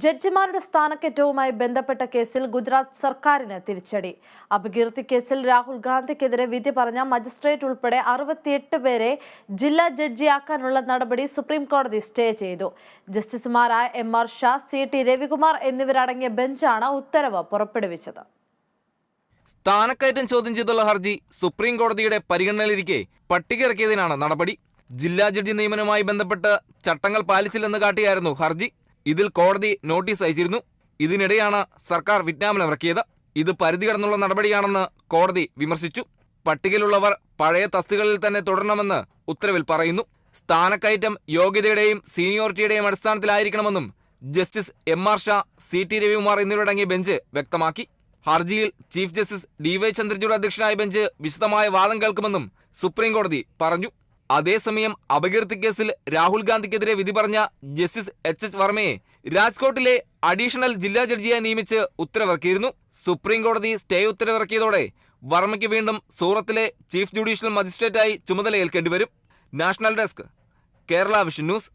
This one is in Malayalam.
ജഡ്ജിമാരുടെ സ്ഥാനക്കയറ്റവുമായി ബന്ധപ്പെട്ട കേസിൽ ഗുജറാത്ത് സർക്കാരിന് തിരിച്ചടി. അപകീർത്തി കേസിൽ രാഹുൽ ഗാന്ധിക്കെതിരെ വിധി പറഞ്ഞ മജിസ്ട്രേറ്റ് ഉൾപ്പെടെ 68 പേരെ ജില്ലാ ജഡ്ജിയാക്കാനുള്ള നടപടി സുപ്രീം കോടതി സ്റ്റേ ചെയ്തു. ജസ്റ്റിസുമാരായ MR ഷാ, CT രവികുമാർ എന്നിവരടങ്ങിയ ബെഞ്ചാണ് ഉത്തരവ് പുറപ്പെടുവിച്ചത്. സ്ഥാനക്കയറ്റം ചോദ്യം ചെയ്തുള്ള ഹർജി സുപ്രീം കോടതിയുടെ പരിഗണനയിലിരിക്കെ പട്ടിക ഇറക്കിയതിനാണ് നടപടി. ജില്ലാ ജഡ്ജി നിയമനവുമായി ബന്ധപ്പെട്ട് ചട്ടങ്ങൾ പാലിച്ചില്ലെന്ന് കാട്ടിയായിരുന്നു ഹർജി. ഇതിൽ കോടതി നോട്ടീസ് അയച്ചിരുന്നു. ഇതിനിടെയാണ് സർക്കാർ വിജ്ഞാപനം ഇറക്കിയത്. ഇത് പരിധി കടന്നുള്ള നടപടിയാണെന്ന് കോടതി വിമർശിച്ചു. പട്ടികയിലുള്ളവർ പഴയ തസ്തികകളിൽ തന്നെ തുടരണമെന്ന് ഉത്തരവിൽ പറയുന്നു. സ്ഥാനക്കയറ്റം യോഗ്യതയുടെയും സീനിയോറിറ്റിയുടെയും അടിസ്ഥാനത്തിലായിരിക്കണമെന്നും justice MR Shah, CT Ravikumar എന്നിവരടങ്ങിയ ബെഞ്ച് വ്യക്തമാക്കി. ഹർജിയിൽ ചീഫ് ജസ്റ്റിസ് DY ചന്ദ്രചൂഡ് അധ്യക്ഷനായ ബെഞ്ച് വിശദമായ വാദം കേൾക്കുമെന്നും സുപ്രീം കോടതി പറഞ്ഞു. അതേസമയം അപകീർത്തി കേസിൽ രാഹുൽ ഗാന്ധിക്കെതിരെ വിധി പറഞ്ഞ ജസ്റ്റിസ് HH വർമ്മയെ രാജ്കോട്ടിലെ അഡീഷണൽ ജില്ലാ ജഡ്ജിയായി നിയമിച്ച് ഉത്തരവിറക്കിയിരുന്നു. സുപ്രീം കോടതി സ്റ്റേ ഉത്തരവിറക്കിയതോടെ വർമ്മയ്ക്ക് വീണ്ടും സൂറത്തിലെ ചീഫ് ജുഡീഷ്യൽ മജിസ്ട്രേറ്റായി ചുമതലയേൽക്കേണ്ടി വരും. National desk, Kerala vision news.